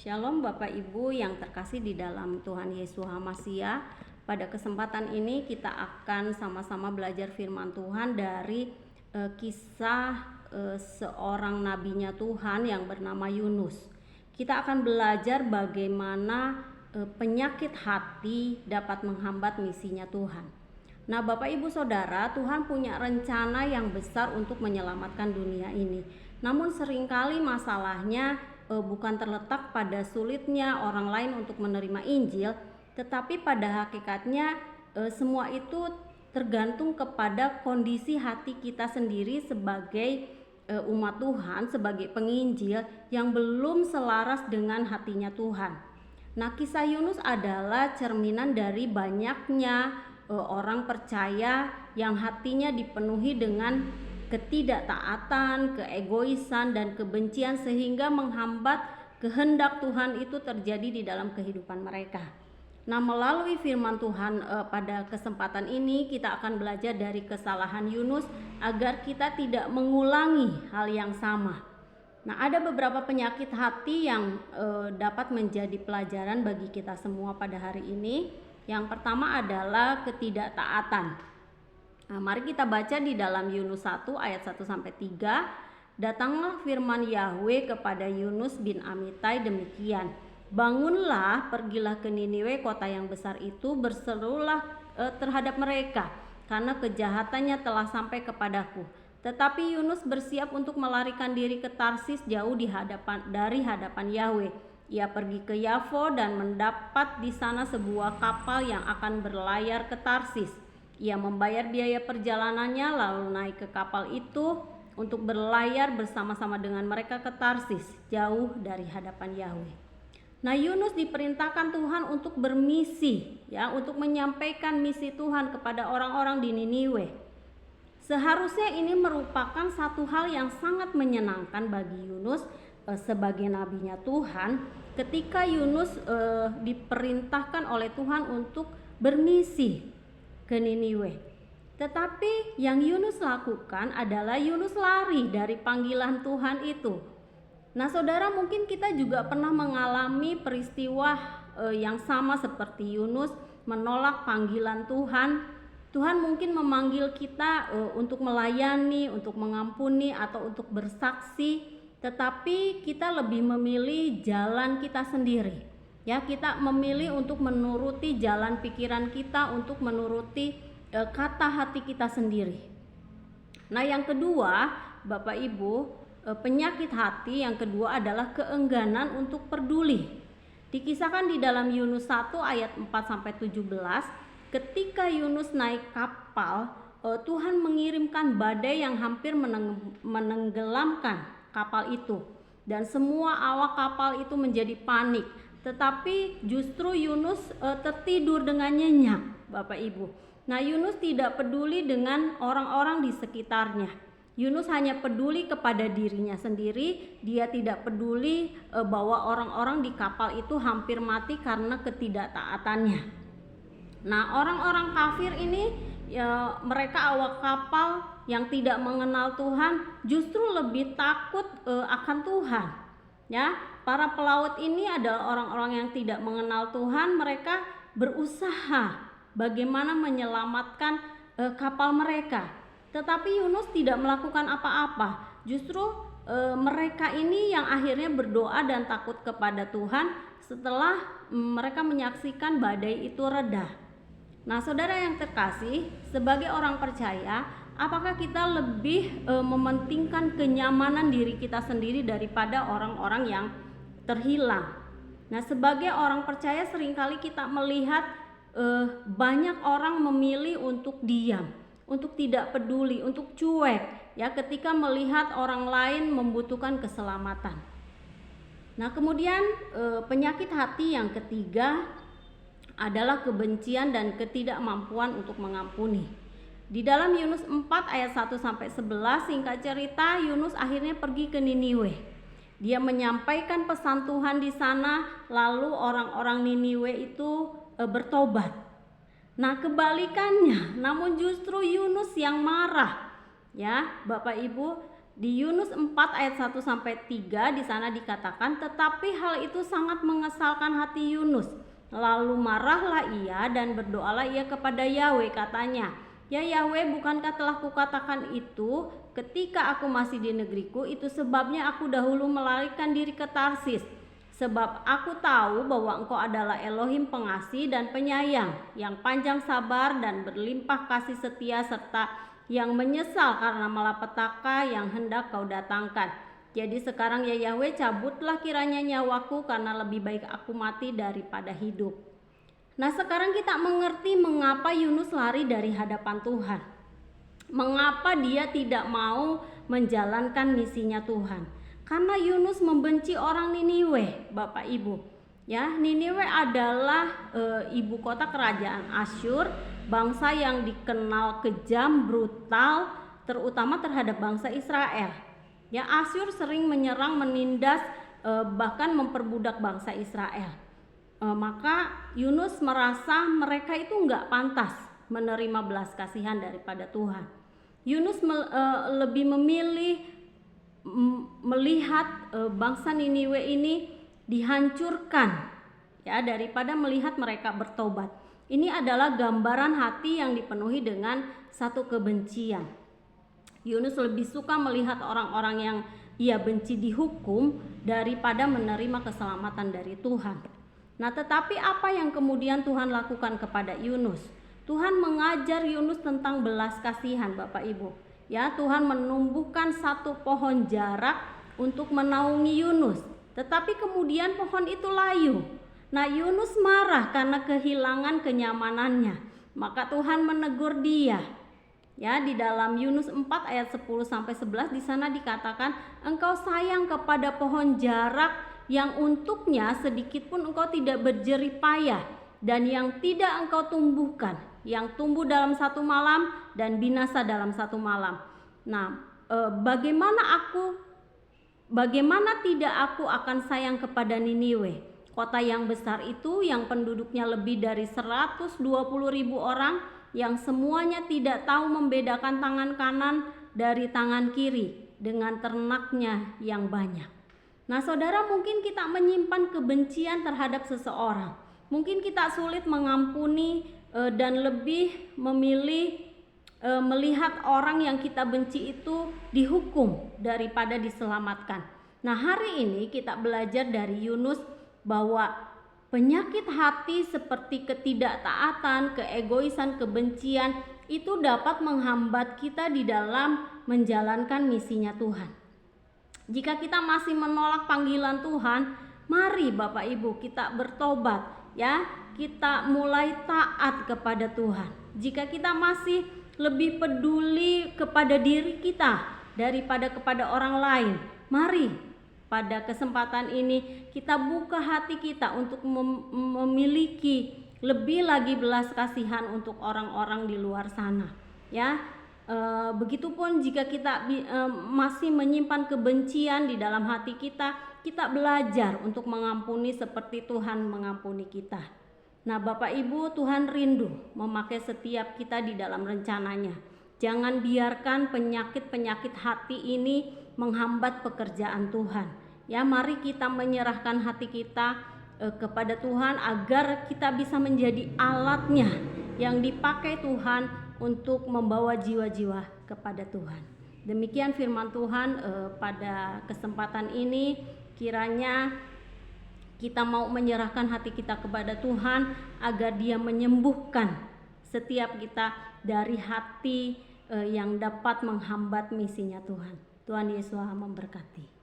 Shalom Bapak Ibu yang terkasih di dalam Tuhan Yesus Hamasiah. Pada kesempatan ini kita akan sama-sama belajar firman Tuhan dari kisah seorang nabinya Tuhan yang bernama Yunus. Kita akan belajar bagaimana penyakit hati dapat menghambat misinya Tuhan. Nah Bapak Ibu Saudara, Tuhan punya rencana yang besar untuk menyelamatkan dunia ini. Namun seringkali masalahnya bukan terletak pada sulitnya orang lain untuk menerima Injil, tetapi pada hakikatnya semua itu tergantung kepada kondisi hati kita sendiri sebagai umat Tuhan, sebagai penginjil yang belum selaras dengan hatinya Tuhan. Nah, kisah Yunus adalah cerminan dari banyaknya orang percaya yang hatinya dipenuhi dengan ketidaktaatan, keegoisan, dan kebencian sehingga menghambat kehendak Tuhan itu terjadi di dalam kehidupan mereka. Nah, melalui firman Tuhan pada kesempatan ini kita akan belajar dari kesalahan Yunus agar kita tidak mengulangi hal yang sama. Nah, ada beberapa penyakit hati yang dapat menjadi pelajaran bagi kita semua pada hari ini. Yang pertama adalah ketidaktaatan. Nah, mari kita baca di dalam Yunus 1 ayat 1 sampai 3. Datanglah firman Yahweh kepada Yunus bin Amitai demikian. Bangunlah, pergilah ke Niniwe, kota yang besar itu, berserulah terhadap mereka, karena kejahatannya telah sampai kepadaku. Tetapi Yunus bersiap untuk melarikan diri ke Tarsis jauh dari hadapan Yahweh. Ia pergi ke Yafo dan mendapat di sana sebuah kapal yang akan berlayar ke Tarsis. Ia membayar biaya perjalanannya lalu naik ke kapal itu untuk berlayar bersama-sama dengan mereka ke Tarsis, jauh dari hadapan Yahweh. Nah, Yunus diperintahkan Tuhan untuk bermisi, ya, untuk menyampaikan misi Tuhan kepada orang-orang di Niniwe. Seharusnya ini merupakan satu hal yang sangat menyenangkan bagi Yunus sebagai nabinya Tuhan, ketika Yunus diperintahkan oleh Tuhan untuk bermisi ke Niniwe. Tetapi yang Yunus lakukan adalah Yunus lari dari panggilan Tuhan itu. Nah, saudara, mungkin kita juga pernah mengalami peristiwa yang sama seperti Yunus menolak panggilan Tuhan. Tuhan mungkin memanggil kita untuk melayani, untuk mengampuni, atau untuk bersaksi, tetapi kita lebih memilih jalan kita sendiri. Ya, kita memilih untuk menuruti jalan pikiran kita, untuk menuruti kata hati kita sendiri. Nah, yang kedua, Bapak Ibu, penyakit hati yang kedua adalah keengganan untuk peduli. Dikisahkan di dalam Yunus 1 ayat 4 sampai 17, ketika Yunus naik kapal, Tuhan mengirimkan badai yang hampir menenggelamkan kapal itu, dan semua awak kapal itu menjadi panik. Tetapi justru Yunus tertidur dengan nyenyak, Bapak Ibu. Nah, Yunus tidak peduli dengan orang-orang di sekitarnya. Yunus hanya peduli kepada dirinya sendiri. Dia tidak peduli bahwa orang-orang di kapal itu hampir mati karena ketidaktaatannya. Nah, orang-orang kafir ini, ya, mereka awak kapal yang tidak mengenal Tuhan justru lebih takut akan Tuhan. Ya, para pelaut ini adalah orang-orang yang tidak mengenal Tuhan. Mereka berusaha bagaimana menyelamatkan kapal mereka. Tetapi Yunus tidak melakukan apa-apa. Justru mereka ini yang akhirnya berdoa dan takut kepada Tuhan setelah mereka menyaksikan badai itu reda. Nah, saudara yang terkasih, sebagai orang percaya, apakah kita lebih mementingkan kenyamanan diri kita sendiri daripada orang-orang yang terhilang? Nah, sebagai orang percaya seringkali kita melihat banyak orang memilih untuk diam, untuk tidak peduli, untuk cuek, ya, ketika melihat orang lain membutuhkan keselamatan. Nah, kemudian penyakit hati yang ketiga adalah kebencian dan ketidakmampuan untuk mengampuni. Di dalam Yunus 4 ayat 1 sampai 11, singkat cerita, Yunus akhirnya pergi ke Niniwe. Dia menyampaikan pesan Tuhan di sana, lalu orang-orang Niniwe itu bertobat. Nah, kebalikannya, namun justru Yunus yang marah. Ya, Bapak Ibu, Di Yunus 4 ayat 1 sampai 3 di sana dikatakan, tetapi hal itu sangat mengesalkan hati Yunus. Lalu marahlah ia dan berdoalah ia kepada Yahweh, katanya, ya Yahweh, bukankah telah kukatakan itu ketika aku masih di negeriku? Itu sebabnya aku dahulu melarikan diri ke Tarsis. Sebab aku tahu bahwa Engkau adalah Elohim pengasih dan penyayang, yang panjang sabar dan berlimpah kasih setia, serta yang menyesal karena malapetaka yang hendak Kau datangkan. Jadi sekarang ya Yahweh, cabutlah kiranya nyawaku, karena lebih baik aku mati daripada hidup. Nah, sekarang kita mengerti mengapa Yunus lari dari hadapan Tuhan. Mengapa dia tidak mau menjalankan misinya Tuhan? Karena Yunus membenci orang Niniwe, Bapak Ibu. Ya, Niniwe adalah ibu kota kerajaan Asyur, bangsa yang dikenal kejam, brutal, terutama terhadap bangsa Israel. Ya, Asyur sering menyerang, menindas, bahkan memperbudak bangsa Israel. Maka Yunus merasa mereka itu enggak pantas menerima belas kasihan daripada Tuhan. Yunus lebih memilih melihat bangsa Niniwe ini dihancurkan, ya, daripada melihat mereka bertobat. Ini adalah gambaran hati yang dipenuhi dengan satu kebencian. Yunus lebih suka melihat orang-orang yang ia benci dihukum daripada menerima keselamatan dari Tuhan. Nah, tetapi apa yang kemudian Tuhan lakukan kepada Yunus? Tuhan mengajar Yunus tentang belas kasihan, Bapak Ibu. Ya, Tuhan menumbuhkan satu pohon jarak untuk menaungi Yunus. Tetapi kemudian pohon itu layu. Nah, Yunus marah karena kehilangan kenyamanannya. Maka Tuhan menegur dia. Ya, di dalam Yunus 4 ayat 10 sampai 11 di sana dikatakan, engkau sayang kepada pohon jarak yang untuknya sedikit pun engkau tidak berjerih payah, dan yang tidak engkau tumbuhkan, yang tumbuh dalam satu malam dan binasa dalam satu malam. Nah, bagaimana tidak aku akan sayang kepada Niniwe, kota yang besar itu, yang penduduknya lebih dari 120.000 orang, yang semuanya tidak tahu membedakan tangan kanan dari tangan kiri, dengan ternaknya yang banyak. Nah, saudara, mungkin kita menyimpan kebencian terhadap seseorang. Mungkin kita sulit mengampuni dan lebih memilih melihat orang yang kita benci itu dihukum daripada diselamatkan. Nah, hari ini kita belajar dari Yunus bahwa penyakit hati seperti ketidaktaatan, keegoisan, kebencian itu dapat menghambat kita di dalam menjalankan misinya Tuhan. Jika kita masih menolak panggilan Tuhan, mari Bapak Ibu kita bertobat, ya. Kita mulai taat kepada Tuhan. Jika kita masih lebih peduli kepada diri kita daripada kepada orang lain, mari pada kesempatan ini kita buka hati kita untuk memiliki lebih lagi belas kasihan untuk orang-orang di luar sana, ya. Begitupun jika kita masih menyimpan kebencian di dalam hati kita, kita belajar untuk mengampuni seperti Tuhan mengampuni kita. Nah, Bapak Ibu, Tuhan rindu memakai setiap kita di dalam rencananya. Jangan biarkan penyakit-penyakit hati ini menghambat pekerjaan Tuhan. Ya, mari kita menyerahkan hati kita kepada Tuhan agar kita bisa menjadi alatnya yang dipakai Tuhan untuk membawa jiwa-jiwa kepada Tuhan. Demikian firman Tuhan pada kesempatan ini. Kiranya kita mau menyerahkan hati kita kepada Tuhan agar Dia menyembuhkan setiap kita dari hati yang dapat menghambat misinya Tuhan. Tuhan Yesus memberkati.